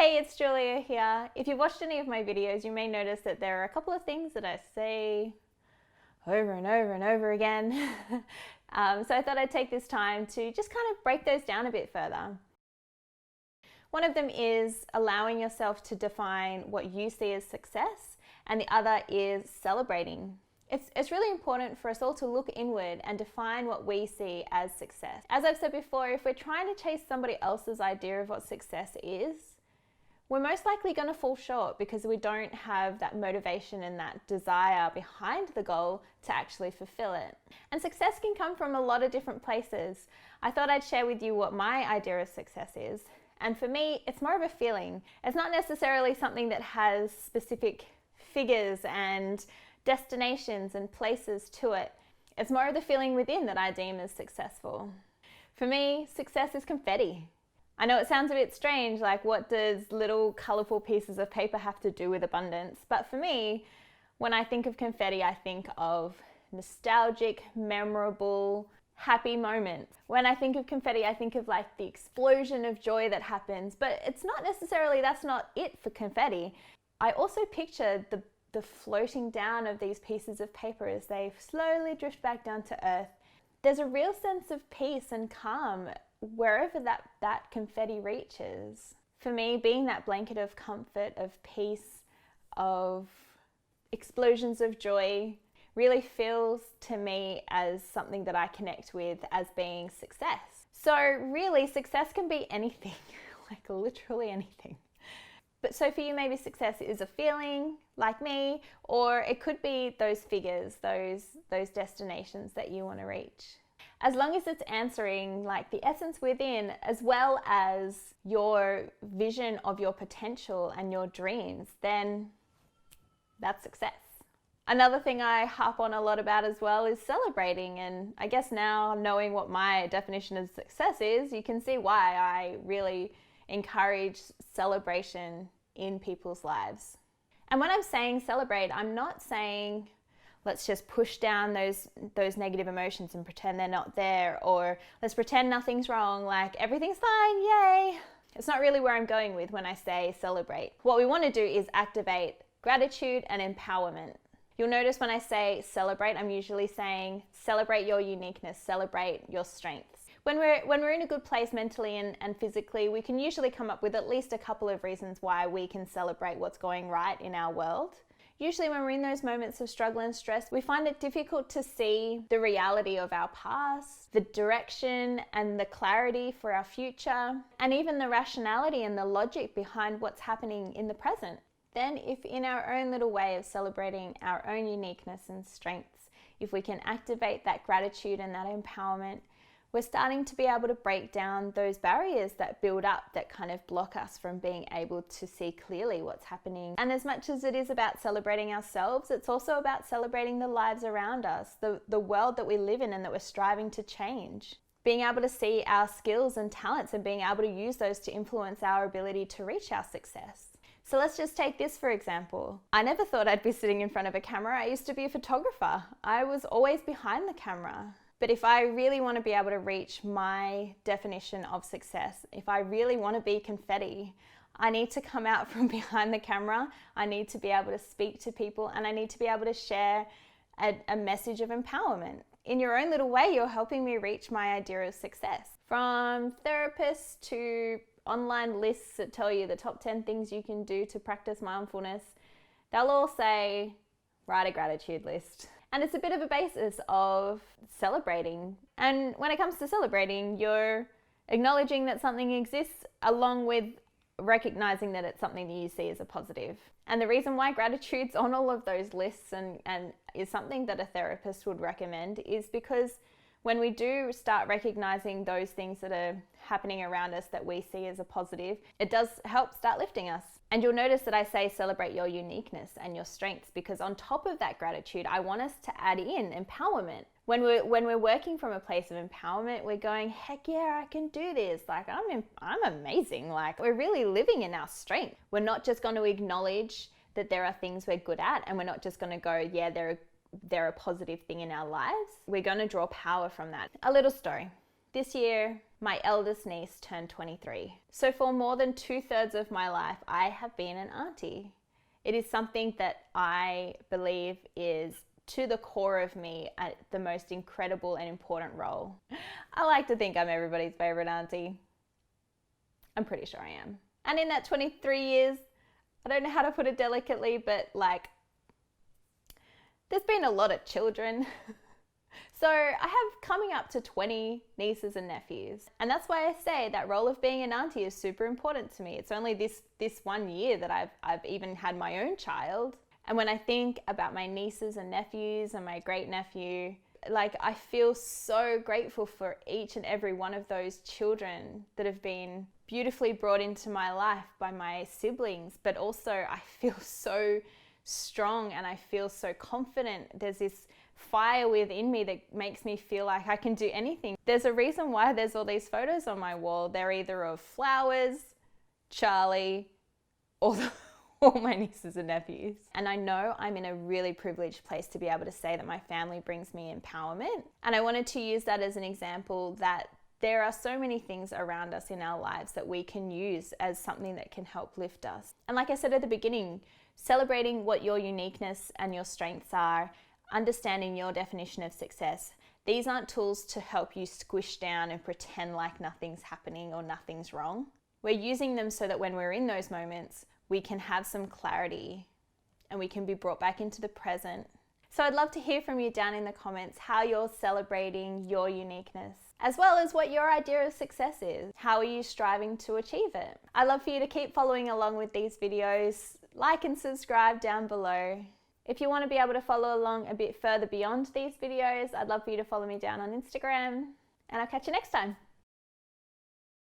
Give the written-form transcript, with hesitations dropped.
Hey, it's Julia here. If you've watched any of my videos, you may notice that there are a couple of things that I say over and over and over again. So I thought I'd take this time to just kind of break those down a bit further. One of them is allowing yourself to define what you see as success, and the other is celebrating. It's really important for us all to look inward and define what we see as success. As I've said before, if we're trying to chase somebody else's idea of what success is, we're most likely going to fall short because we don't have that motivation and that desire behind the goal to actually fulfill it. And success can come from a lot of different places. I thought I'd share with you what my idea of success is. And for me, it's more of a feeling. It's not necessarily something that has specific figures and destinations and places to it. It's more of the feeling within that I deem as successful. For me, success is confetti. I know it sounds a bit strange, like what does little colourful pieces of paper have to do with abundance? But for me, when I think of confetti, I think of nostalgic, memorable, happy moments. When I think of confetti, I think of like the explosion of joy that happens, but it's not necessarily, that's not it for confetti. I also picture the floating down of these pieces of paper as they slowly drift back down to earth. There's a real sense of peace and calm wherever that confetti reaches. For me, being that blanket of comfort, of peace, of explosions of joy really feels to me as something that I connect with as being success. So really, success can be anything, like literally anything. But so for you, maybe success is a feeling like me, or it could be those figures, those destinations that you want to reach. As long as it's answering like the essence within, as well as your vision of your potential and your dreams, then that's success. Another thing I harp on a lot about as well is celebrating. And I guess now, knowing what my definition of success is, you can see why I really encourage celebration in people's lives. And when I'm saying celebrate, I'm not saying let's just push down those negative emotions and pretend they're not there, or let's pretend nothing's wrong, like everything's fine, yay. It's not really where I'm going with when I say celebrate. What we want to do is activate gratitude and empowerment. You'll notice when I say celebrate, I'm usually saying celebrate your uniqueness, celebrate your strengths. When we're in a good place mentally and physically, we can usually come up with at least a couple of reasons why we can celebrate what's going right in our world. Usually when we're in those moments of struggle and stress, we find it difficult to see the reality of our past, the direction and the clarity for our future, and even the rationality and the logic behind what's happening in the present. Then if in our own little way of celebrating our own uniqueness and strengths, if we can activate that gratitude and that empowerment, we're starting to be able to break down those barriers that build up that kind of block us from being able to see clearly what's happening. And as much as it is about celebrating ourselves, it's also about celebrating the lives around us, the world that we live in and that we're striving to change. Being able to see our skills and talents and being able to use those to influence our ability to reach our success. So let's just take this for example. I never thought I'd be sitting in front of a camera. I used to be a photographer. I was always behind the camera. But if I really want to be able to reach my definition of success, if I really want to be confetti, I need to come out from behind the camera. I need to be able to speak to people, and I need to be able to share a message of empowerment. In your own little way, you're helping me reach my idea of success. From therapists to online lists that tell you the top 10 things you can do to practice mindfulness, they'll all say, write a gratitude list. And it's a bit of a basis of celebrating. And when it comes to celebrating, you're acknowledging that something exists along with recognizing that it's something that you see as a positive. And the reason why gratitude's on all of those lists and is something that a therapist would recommend is because when we do start recognizing those things that are happening around us that we see as a positive, it does help start lifting us. And you'll notice that I say celebrate your uniqueness and your strengths, because on top of that gratitude, I want us to add in empowerment. When we're working from a place of empowerment, we're going, heck yeah, I can do this. Like I'm amazing. Like we're really living in our strength. We're not just going to acknowledge that there are things we're good at, and we're not just going to go, yeah, they're a positive thing in our lives. We're going to draw power from that. A little story. This year, my eldest niece turned 23. So for more than 2/3 of my life, I have been an auntie. It is something that I believe is to the core of me the most incredible and important role. I like to think I'm everybody's favorite auntie. I'm pretty sure I am. And in that 23 years, I don't know how to put it delicately, but like, there's been a lot of children. So I have coming up to 20 nieces and nephews. And that's why I say that role of being an auntie is super important to me. It's only this 1 year that I've even had my own child. And when I think about my nieces and nephews and my great nephew, like, I feel so grateful for each and every one of those children that have been beautifully brought into my life by my siblings. But also I feel so strong and I feel so confident. There's this fire within me that makes me feel like I can do anything. There's a reason why there's all these photos on my wall. They're either of flowers, Charlie, or all my nieces and nephews. And I know I'm in a really privileged place to be able to say that my family brings me empowerment. And I wanted to use that as an example that there are so many things around us in our lives that we can use as something that can help lift us. And like I said at the beginning, celebrating what your uniqueness and your strengths are, understanding your definition of success. These aren't tools to help you squish down and pretend like nothing's happening or nothing's wrong. We're using them so that when we're in those moments, we can have some clarity and we can be brought back into the present. So I'd love to hear from you down in the comments how you're celebrating your uniqueness, as well as what your idea of success is. How are you striving to achieve it? I'd love for you to keep following along with these videos. Like and subscribe down below. If you want to be able to follow along a bit further beyond these videos, I'd love for you to follow me down on Instagram, and I'll catch you next time.